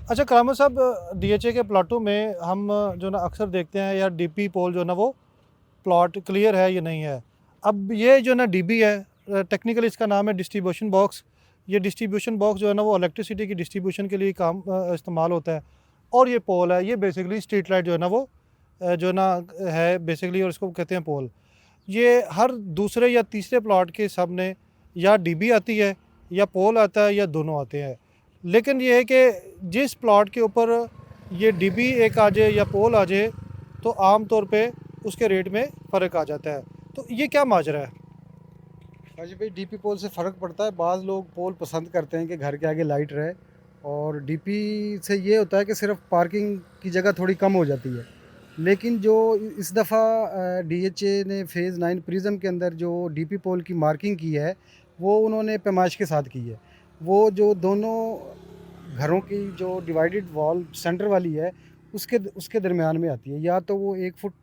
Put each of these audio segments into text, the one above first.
अच्छा करामा साहब, डीएचए के प्लाटों में हम जो ना अक्सर देखते हैं यार डीपी पोल जो ना वो प्लॉट क्लियर है या नहीं है। अब ये जो ना डीबी है, टेक्निकली इसका नाम है डिस्ट्रीब्यूशन बॉक्स। ये डिस्ट्रीब्यूशन बॉक्स जो है ना वो इलेक्ट्रिसिटी की डिस्ट्रीब्यूशन के लिए काम इस्तेमाल होता है। और ये पोल है, ये बेसिकली स्ट्रीट लाइट जो है ना वो जो ना है बेसिकली, और इसको कहते हैं पोल। ये हर दूसरे या तीसरे प्लॉट के सामने या डीबी आती है या पोल आता है या दोनों आते हैं। लेकिन ये है कि जिस प्लॉट के ऊपर ये डीबी एक आ जाए या पोल आ जाए तो आम तौर पे उसके रेट में फ़र्क आ जाता है। तो ये क्या माजरा है? अजी भाई, डीपी पोल से फ़र्क पड़ता है। बाज़ लोग पोल पसंद करते हैं कि घर के आगे लाइट रहे, और डीपी से ये होता है कि सिर्फ पार्किंग की जगह थोड़ी कम हो जाती है। लेकिन जो इस दफ़ा डीएचए ने फ़ेज़ 9 प्रिज्म के अंदर जो डीपी पोल की मार्किंग की है, वो उन्होंने पैमाइश के साथ की है। वो जो दोनों घरों की जो डिवाइडेड वॉल सेंटर वाली है, उसके उसके दरमियान में आती है। या तो वो 1 फुट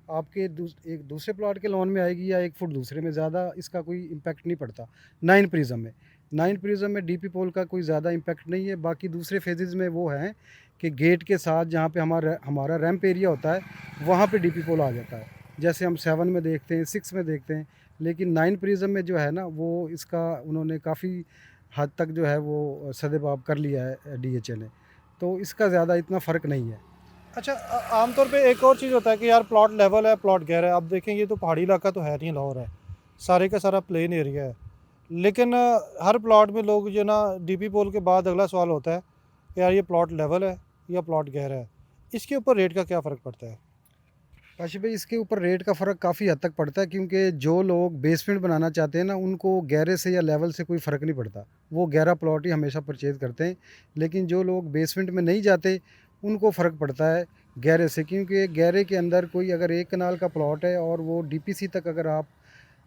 आपके एक दूसरे प्लॉट के लॉन में आएगी, या 1 फुट दूसरे में। ज़्यादा इसका कोई इम्पैक्ट नहीं पड़ता 9 प्रिज्म में। 9 प्रिज्म में डीपी पोल का कोई ज़्यादा इम्पैक्ट नहीं है। बाकी दूसरे फेजेज़ में वो हैं कि गेट के साथ जहाँ पे हमारा हमारा रैंप एरिया होता है, वहाँ पे डीपी पोल आ जाता है। जैसे हम 7 में देखते हैं, 6 में देखते हैं। लेकिन 9 प्रिज्म में जो है ना, वो इसका उन्होंने काफ़ी हद तक जो है वो सदेबाब कर लिया है डीएचए ने। तो इसका ज़्यादा इतना फ़र्क नहीं है। अच्छा, आम तौर पे एक और चीज़ होता है कि यार प्लॉट लेवल है, प्लॉट गहरा है। अब देखें ये तो पहाड़ी इलाका तो है नहीं, लाहौर है, सारे का सारा प्लेन एरिया है। लेकिन हर प्लॉट में लोग जो ना डीपी पोल के बाद अगला सवाल होता है कि यार ये प्लॉट लेवल है या प्लॉट गहरा है। इसके ऊपर रेट का क्या फ़र्क पड़ता है? काशी भाई, इसके ऊपर रेट का फ़र्क काफ़ी हद तक पड़ता है, क्योंकि जो लोग बेसमेंट बनाना चाहते हैं ना, उनको गहरे से या लेवल से कोई फ़र्क नहीं पड़ता। वो गहरा प्लॉट ही हमेशा परचेज़ करते हैं। लेकिन जो लोग बेसमेंट में नहीं जाते, उनको फ़र्क पड़ता है गहरे से, क्योंकि गहरे के अंदर कोई अगर 1 कनाल का प्लॉट है और वो डीपीसी तक अगर आप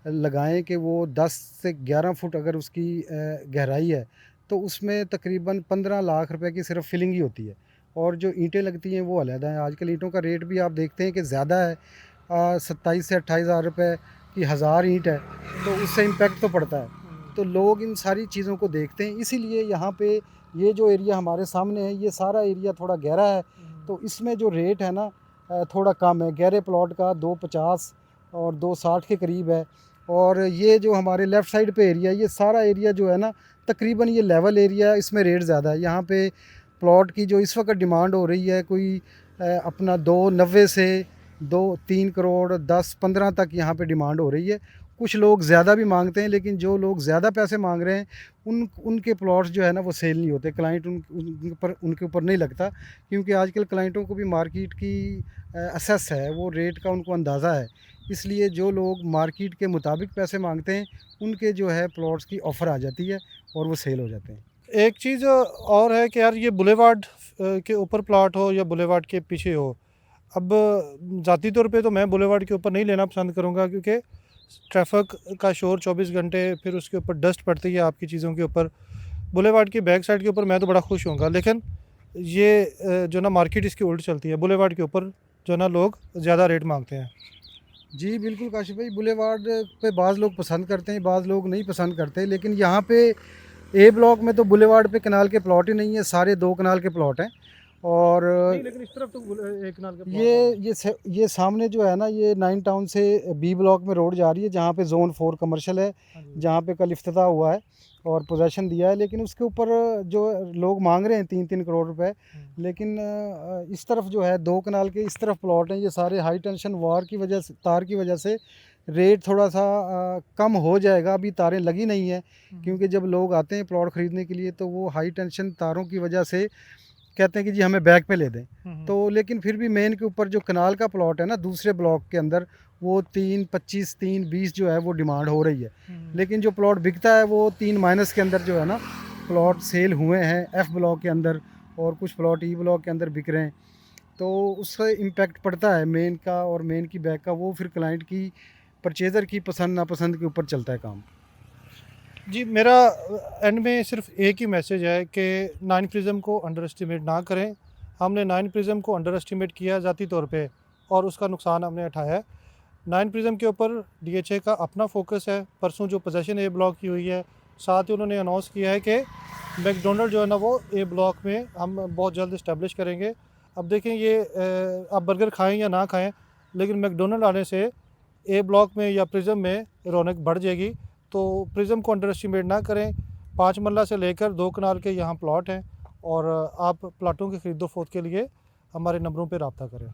लगाएं कि वो 10 से 11 फुट अगर उसकी गहराई है, तो उसमें तकरीबन 15 लाख रुपए की सिर्फ फिलिंग ही होती है। और जो ईंटें लगती हैं वो अलहदा है। आजकल ईंटों का रेट भी आप देखते हैं कि ज़्यादा है। 27 से 28 हज़ार रुपये की हज़ार ईंट है, तो उससे इम्पेक्ट तो पड़ता है। तो लोग इन सारी चीज़ों को देखते हैं, इसीलिए यहाँ पे ये जो एरिया हमारे सामने है, ये सारा एरिया थोड़ा गहरा है। तो इसमें जो रेट है ना, थोड़ा कम है। गहरे प्लॉट का 250 और 260 के करीब है। और ये जो हमारे लेफ़्ट साइड पे एरिया है, ये सारा एरिया जो है ना, तकरीबन ये लेवल एरिया है, इसमें रेट ज़्यादा है। यहाँ पे प्लॉट की जो इस वक्त डिमांड हो रही है, कोई अपना 290 से 2-3 करोड़ 10-15 तक यहाँ पे डिमांड हो रही है। कुछ लोग ज़्यादा भी मांगते हैं, लेकिन जो लोग ज़्यादा पैसे मांग रहे हैं, उनके प्लॉट्स जो है ना वो सेल नहीं होते। क्लाइंट उनके ऊपर नहीं लगता, क्योंकि आजकल क्लाइंटों को भी मार्केट की असेस है, वो रेट का उनको अंदाज़ा है। इसलिए जो लोग मार्केट के मुताबिक पैसे मांगते हैं, उनके जो है प्लॉट्स की ऑफ़र आ जाती है और वो सेल हो जाते हैं। एक चीज़ और है कि यार ये बुलेवार्ड के ऊपर प्लॉट हो या बुलेवार्ड के पीछे हो। अब ज़ाती तौर पे तो मैं बुलेवार्ड के ऊपर नहीं लेना पसंद करूँगा, क्योंकि ट्रैफिक का शोर 24 घंटे, फिर उसके ऊपर डस्ट पड़ती है आपकी चीज़ों के ऊपर। बुलेवार्ड की बैक साइड के ऊपर मैं तो बड़ा खुश होऊंगा, लेकिन ये जो ना मार्केट इसकी उल्ट चलती है, बुलेवार्ड के ऊपर जो ना लोग ज़्यादा रेट मांगते हैं। जी, बिल्कुल काशिफ़ भाई, बुलेवार्ड पे बाज़ लोग पसंद करते हैं, बाज़ लोग नहीं पसंद करते। लेकिन यहाँ पे ए ब्लॉक में तो बुलेवार्ड पे कनाल के प्लॉट ही नहीं है, सारे 2 कनाल के प्लॉट हैं। और नहीं, लेकिन इस तरफ तो एक नाल के ये प्लॉट है ना। ये सामने जो है ना, ये 9 टाउन से बी ब्लॉक में रोड जा रही है, जहाँ पे ज़ोन 4 कमर्शियल है, हाँ जी। जहाँ पे कल इफ्तिताह हुआ है और पोजेसन दिया है। लेकिन उसके ऊपर जो लोग मांग रहे हैं 3-3 करोड़ रुपए। लेकिन इस तरफ जो है 2 कनाल के इस तरफ प्लॉट हैं, ये सारे हाई टेंशन वार की वजह से, तार की वजह से रेट थोड़ा सा कम हो जाएगा। अभी तारें लगी नहीं हैं, क्योंकि जब लोग आते हैं प्लॉट ख़रीदने के लिए, तो वो हाई टेंशन तारों की वजह से कहते हैं कि जी हमें बैक पे ले दें। तो लेकिन फिर भी मेन के ऊपर जो कनाल का प्लॉट है ना, दूसरे ब्लॉक के अंदर, वो 325 320 जो है वो डिमांड हो रही है। लेकिन जो प्लॉट बिकता है वो 3 माइनस के अंदर जो है ना, प्लॉट सेल हुए हैं एफ़ ब्लॉक के अंदर, और कुछ प्लॉट ई ब्लॉक के अंदर बिक रहे हैं। तो उससे इम्पैक्ट पड़ता है मेन का और मेन की बैक का। वो फिर क्लाइंट की, परचेज़र की पसंद नापसंद के ऊपर चलता है काम। जी, मेरा एंड में सिर्फ एक ही मैसेज है कि 9 प्रिज्म को अंडर एस्टिमेट ना करें। हमने 9 प्रिज्म को अंडर एस्टिमेट किया ज़ाती तौर पे, और उसका नुकसान हमने उठाया है। 9 प्रिज्म के ऊपर डीएचए का अपना फोकस है। परसों जो पोजेसन ए ब्लॉक की हुई है, साथ ही उन्होंने अनाउंस किया है कि मैकडोनल्ड जो है ना वो ए ब्लॉक में हम बहुत जल्द इस्टेब्लिश करेंगे। अब देखें ये आप बर्गर खाएं या ना खाएं, लेकिन मैकडोनल्ड आने से ए ब्लॉक में या प्रिज्म में रौनक बढ़ जाएगी। तो प्रिज्म को अंडर एस्टिमेट ना करें। 5 मरला से लेकर 2 कनाल के यहाँ प्लॉट हैं और आप प्लाटों की खरीदो फरोख्त के लिए हमारे नंबरों पर रब्ता करें।